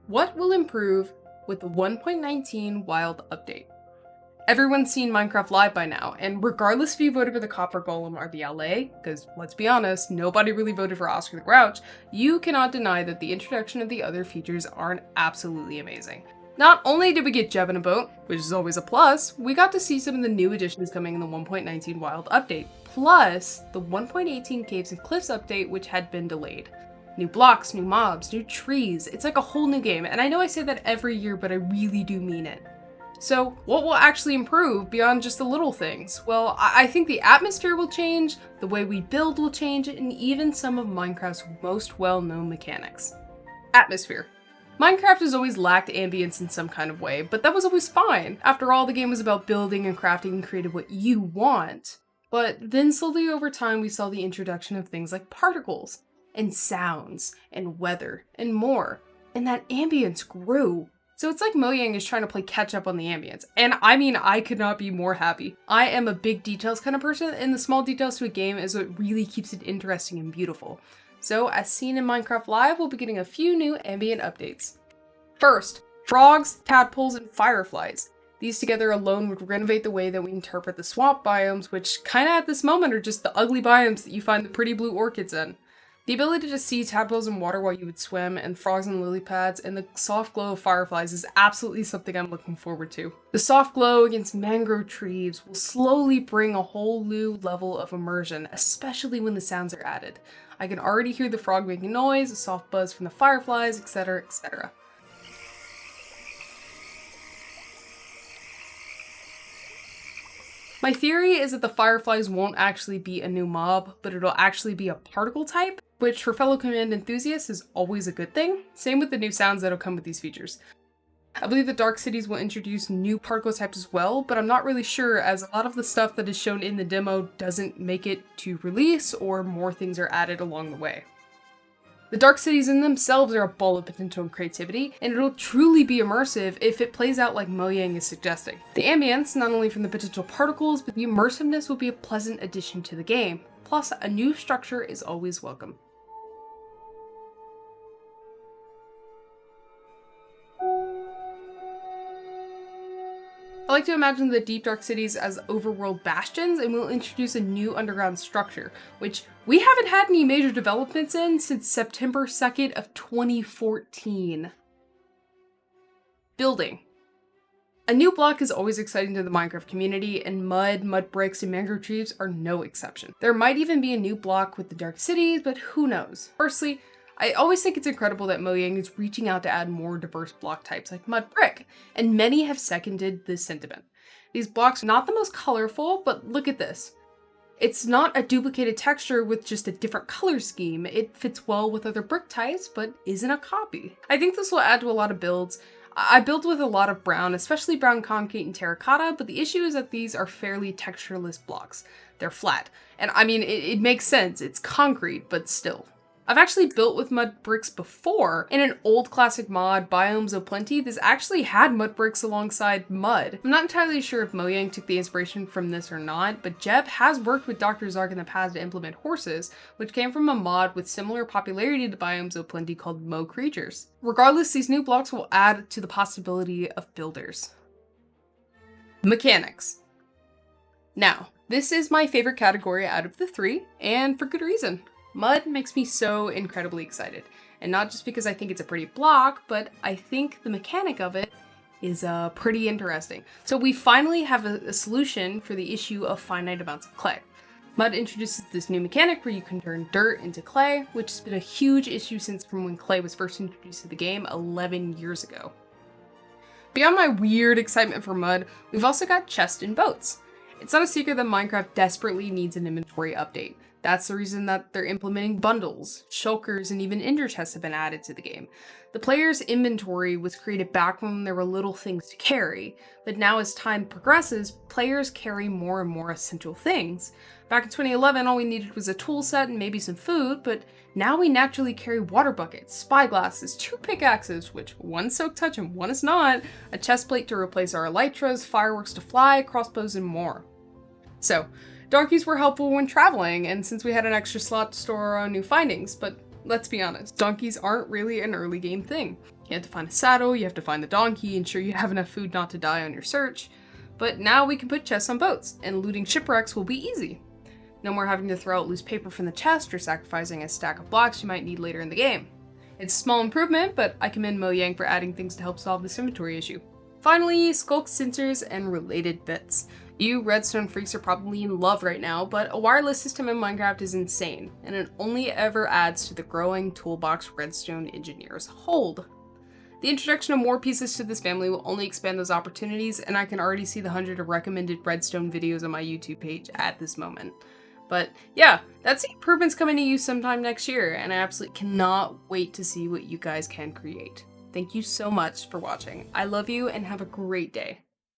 What will improve with the 1.19 Wild update? Everyone's seen Minecraft Live by now, and regardless if you voted for the Copper Golem or the allay, because let's be honest, nobody really voted for Oscar the Grouch, you cannot deny that the introduction of the other features aren't absolutely amazing. Not only did we get Jeb in a boat, which is always a plus, we got to see some of the new additions coming in the 1.19 Wild update, plus the 1.18 Caves and Cliffs update, which had been delayed. New blocks, new mobs, new trees, it's like a whole new game, and I know I say that every year, but I really do mean it. So what will actually improve beyond just the little things? Well, I think the atmosphere will change, the way we build will change, and even some of Minecraft's most well-known mechanics. Atmosphere. Minecraft has always lacked ambience in some kind of way, but that was always fine. After all, the game was about building and crafting and creating what you want. But then slowly over time, we saw the introduction of things like particles, and sounds, and weather, and more. And that ambience grew. So it's like Mojang is trying to play catch up on the ambience. And I mean, I could not be more happy. I am a big details kind of person, and the small details to a game is what really keeps it interesting and beautiful. So as seen in Minecraft Live, we'll be getting a few new ambient updates. First, frogs, tadpoles, and fireflies. These together alone would renovate the way that we interpret the swamp biomes, which kinda at this moment are just the ugly biomes that you find the pretty blue orchids in. The ability to see tadpoles in water while you would swim, and frogs in lily pads, and the soft glow of fireflies is absolutely something I'm looking forward to. The soft glow against mangrove trees will slowly bring a whole new level of immersion, especially when the sounds are added. I can already hear the frog making noise, a soft buzz from the fireflies, etc, etc. My theory is that the fireflies won't actually be a new mob, but it'll actually be a particle type, which for fellow command enthusiasts is always a good thing. Same with the new sounds that'll come with these features. I believe that Dark Cities will introduce new particle types as well, but I'm not really sure as a lot of the stuff that is shown in the demo doesn't make it to release, or more things are added along the way. The Dark Cities in themselves are a ball of potential and creativity, and it'll truly be immersive if it plays out like Mojang is suggesting. The ambience, not only from the potential particles, but the immersiveness will be a pleasant addition to the game. Plus, a new structure is always welcome. I like to imagine the Deep Dark Cities as overworld bastions, and we'll introduce a new underground structure, which we haven't had any major developments in since September 2nd of 2014. Building. A new block is always exciting to the Minecraft community, and mudbricks, and mangrove trees are no exception. There might even be a new block with the Dark Cities, but who knows? Firstly, I always think it's incredible that Mojang is reaching out to add more diverse block types like mud brick, and many have seconded this sentiment. These blocks are not the most colorful, but look at this. It's not a duplicated texture with just a different color scheme. It fits well with other brick types, but isn't a copy. I think this will add to a lot of builds. I build with a lot of brown, especially brown concrete and terracotta, but the issue is that these are fairly textureless blocks. They're flat. And I mean, it makes sense. It's concrete, but still. I've actually built with mud bricks before. In an old classic mod, Biomes of Plenty, this actually had mud bricks alongside mud. I'm not entirely sure if Mojang took the inspiration from this or not, but Jeb has worked with Dr. Zark in the past to implement horses, which came from a mod with similar popularity to Biomes of Plenty called Mo Creatures. Regardless, these new blocks will add to the possibility of builders. Mechanics. Now, this is my favorite category out of the three, and for good reason. Mud makes me so incredibly excited, and not just because I think it's a pretty block, but I think the mechanic of it is pretty interesting. So we finally have a solution for the issue of finite amounts of clay. Mud introduces this new mechanic where you can turn dirt into clay, which has been a huge issue since from when clay was first introduced to the game 11 years ago. Beyond my weird excitement for mud, we've also got chests and boats. It's not a secret that Minecraft desperately needs an inventory update. That's the reason that they're implementing bundles, shulkers, and even ender chests have been added to the game. The player's inventory was created back when there were little things to carry, but now as time progresses, players carry more and more essential things. Back in 2011, all we needed was a tool set and maybe some food, but now we naturally carry water buckets, spyglasses, 2 pickaxes, which one's silk touch and one is not, a chest plate to replace our elytras, fireworks to fly, crossbows, and more. So, donkeys were helpful when traveling, and since we had an extra slot to store our own new findings, but let's be honest, donkeys aren't really an early game thing. You have to find a saddle, you have to find the donkey, ensure you have enough food not to die on your search. But now we can put chests on boats, and looting shipwrecks will be easy. No more having to throw out loose paper from the chest or sacrificing a stack of blocks you might need later in the game. It's a small improvement, but I commend Mojang for adding things to help solve this inventory issue. Finally, sculk sensors and related bits. You redstone freaks are probably in love right now, but a wireless system in Minecraft is insane, and it only ever adds to the growing toolbox redstone engineers hold. The introduction of more pieces to this family will only expand those opportunities, and I can already see the 100 of recommended redstone videos on my YouTube page at this moment. But yeah, that's the improvements coming to you sometime next year, and I absolutely cannot wait to see what you guys can create. Thank you so much for watching. I love you and have a great day.